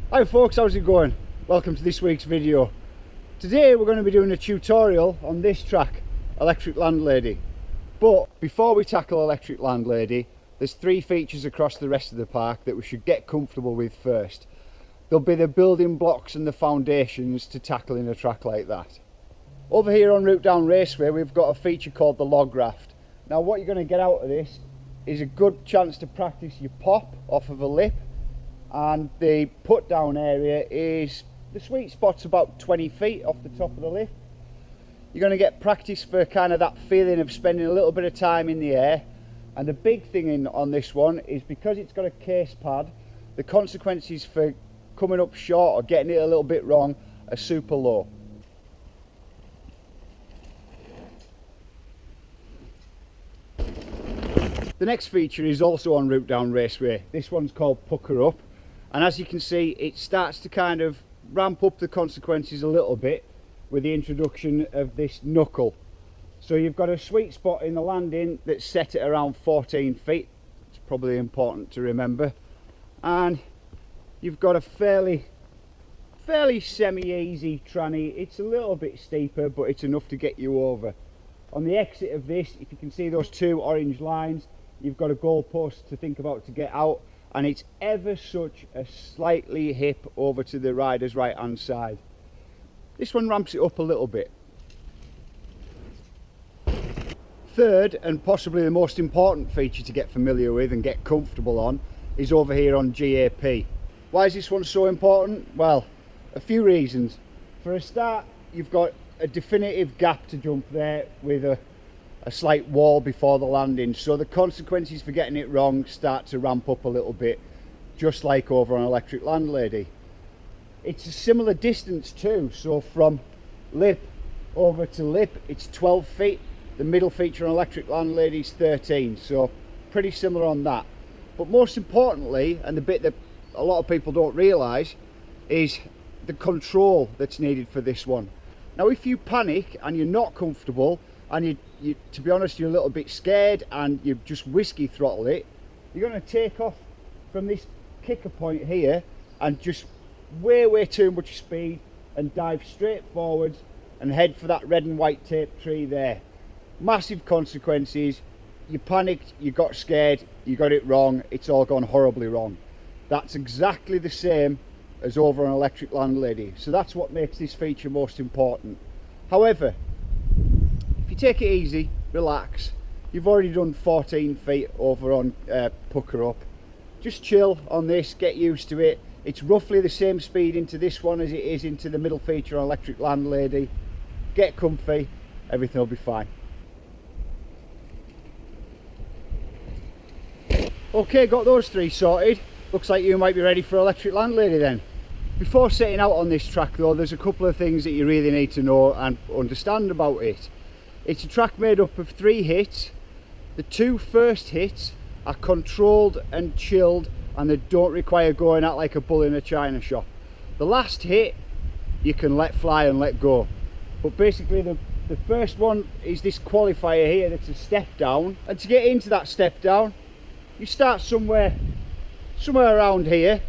Hi folks, how's it going? Welcome to this week's video. Today we're going to be doing a tutorial on this track, Electric Landlady. But before we tackle Electric Landlady, there's three features across the rest of the park that we should get comfortable with first. There'll be the building blocks and the foundations to tackling a track like that. Over here on Route Down Raceway we've got a feature called the log raft. Now what you're going to get out of this is a good chance to practice your pop off of a lip, and the put down area is, the sweet spot's about 20 feet off the top of the lift. You're going to get practice for kind of that feeling of spending a little bit of time in the air. And the big thing on this one is because it's got a case pad, the consequences for coming up short or getting it a little bit wrong are super low. The next feature is also on Route Down Raceway. This one's called Pucker Up, and as you can see it starts to kind of ramp up the consequences a little bit with the introduction of this knuckle. So you've got a sweet spot in the landing that's set at around 14 feet. It's probably important to remember, and you've got a fairly semi-easy tranny. It's a little bit steeper, but it's enough to get you over. On the exit of this, if you can see those two orange lines, you've got a goalpost to think about to get out, and it's ever such a slightly hip over to the rider's right hand side. This one ramps it up a little bit. Third, and possibly the most important feature to get familiar with and get comfortable on, is over here on GAP. Why is this one so important? Well, a few reasons. For a start, you've got a definitive gap to jump there with a slight wall before the landing, so the consequences for getting it wrong start to ramp up a little bit, just like over on Electric Landlady. It's a similar distance too, so from lip over to lip it's 12 feet. The middle feature on Electric Landlady is 13, so pretty similar on that. But most importantly, and the bit that a lot of people don't realise, is the control that's needed for this one. Now if you panic and you're not comfortable, and you to be honest you're a little bit scared and you just whiskey throttle it, you're going to take off from this kicker point here and just way too much speed and dive straight forwards and head for that red and white tape tree there. Massive consequences. You panicked, you got scared, you got it wrong, it's all gone horribly wrong. That's exactly the same as over on Electric Landlady, so that's what makes this feature most important. However, if you take it easy, relax, you've already done 14 feet over on Pucker Up, just chill on this, get used to it. It's roughly the same speed into this one as it is into the middle feature on Electric Landlady. Get comfy, everything will be fine. Okay, got those three sorted. Looks like you might be ready for Electric Landlady then. Before setting out on this track though, there's a couple of things that you really need to know and understand about it. It's a track made up of 3 hits. The 2 first hits are controlled and chilled, and they don't require going out like a bull in a china shop. The last hit you can let fly and let go. But basically the first one is this qualifier here that's a step down, and to get into that step down you start somewhere around here,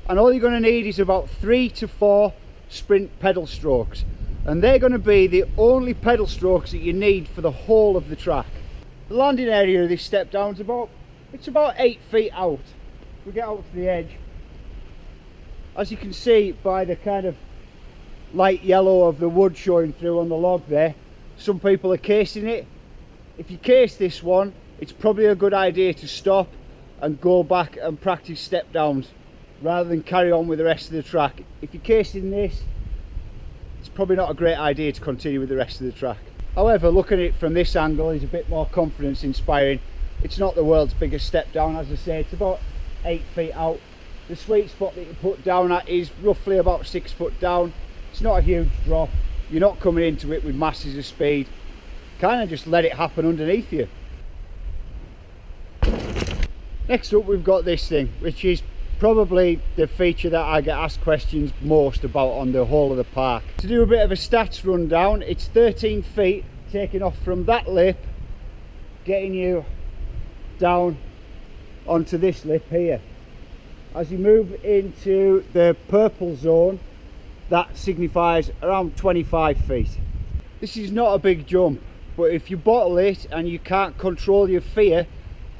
and all you're going to need is about 3 to 4 sprint pedal strokes, and they're going to be the only pedal strokes that you need for the whole of the track. The landing area of this step down is about 8 feet out. We get out to the edge, as you can see by the kind of light yellow of the wood showing through on the log there, some people are casing it. If you case this one, it's probably a good idea to stop and go back and practice step downs rather than carry on with the rest of the track. If you're casing this, it's probably not a great idea to continue with the rest of the track. However, looking at it from this angle is a bit more confidence inspiring. It's not the world's biggest step down, as I say, it's about 8 feet out. The sweet spot that you put down at is roughly about 6 foot down. It's not a huge drop, you're not coming into it with masses of speed, kind of just let it happen underneath you. Next up we've got this thing, which is probably the feature that I get asked questions most about on the whole of the park. To do a bit of a stats rundown, it's 13 feet taking off from that lip, getting you down onto this lip here. As you move into the purple zone, that signifies around 25 feet. This is not a big jump, but if you bottle it and you can't control your fear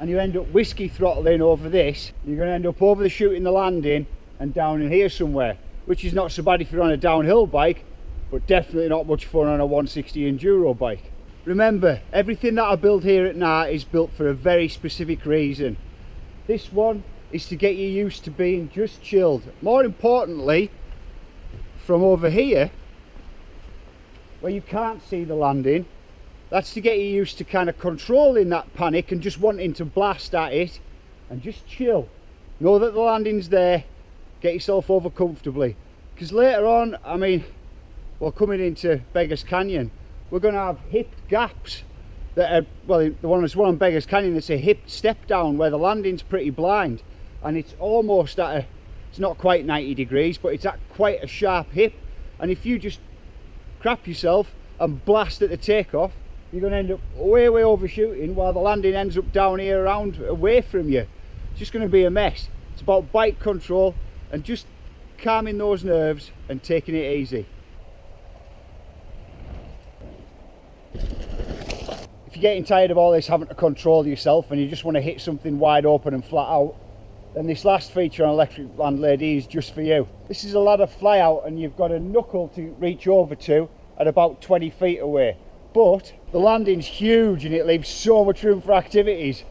and you end up whiskey throttling over this, you're going to end up over the chute in the landing and down in here somewhere, which is not so bad if you're on a downhill bike, but definitely not much fun on a 160 enduro bike. Remember, everything that I build here at GNAR is built for a very specific reason. This one is to get you used to being just chilled. More importantly, from over here, where you can't see the landing, that's to get you used to kind of controlling that panic and just wanting to blast at it and just chill. Know that the landing's there, get yourself over comfortably. Because later on, I mean, well, coming into Beggars Canyon, we're going to have hipped gaps that are, well, there's one on Beggars Canyon that's a hipped step down where the landing's pretty blind and it's almost at a, it's not quite 90 degrees, but it's at quite a sharp hip, and if you just crap yourself and blast at the takeoff, you're going to end up way overshooting while the landing ends up down here around away from you. It's just going to be a mess. It's about bike control and just calming those nerves and taking it easy. If you're getting tired of all this having to control yourself and you just want to hit something wide open and flat out, then this last feature on Electric Landlady is just for you. This is a ladder fly out and you've got a knuckle to reach over to at about 20 feet away. But the landing's huge and it leaves so much room for activities.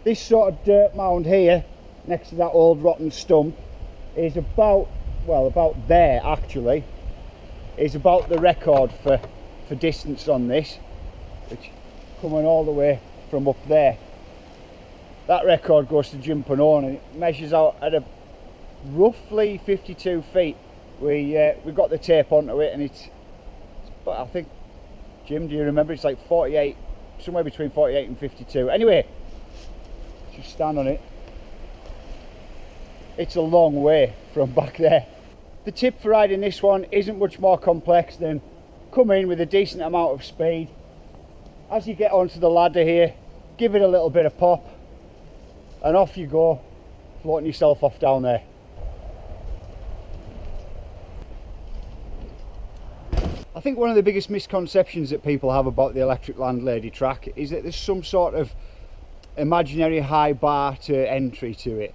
This sort of dirt mound here, next to that old rotten stump, is about, well, about there actually, is about the record for distance on this, which coming all the way from up there. That record goes to Jim Panone and it measures out at a roughly 52 feet. We got the tape onto it and it's, but I think, Jim, do you remember? It's like 48, somewhere between 48 and 52. Anyway, just stand on it. It's a long way from back there. The tip for riding this one isn't much more complex than come in with a decent amount of speed. As you get onto the ladder here, give it a little bit of pop and off you go, floating yourself off down there. I think one of the biggest misconceptions that people have about the Electric Landlady track is that there's some sort of imaginary high bar to entry to it.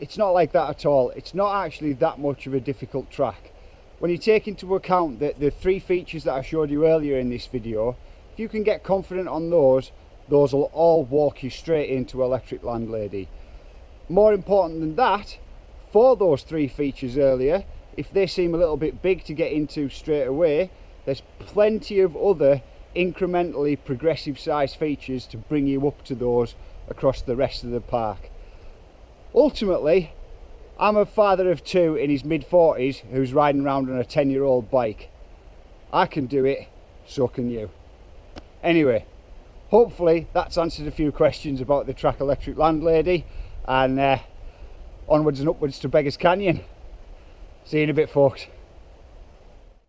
It's not like that at all. It's not actually that much of a difficult track. When you take into account that the three features that I showed you earlier in this video, if you can get confident on those will all walk you straight into Electric Landlady. More important than that, for those three features earlier, if they seem a little bit big to get into straight away, there's plenty of other incrementally progressive size features to bring you up to those across the rest of the park. Ultimately, I'm a father of two in his mid-40s who's riding around on a 10-year-old bike. I can do it, so can you. Anyway, hopefully that's answered a few questions about the track Electric Landlady, and onwards and upwards to Beggars Canyon. See you in a bit, folks.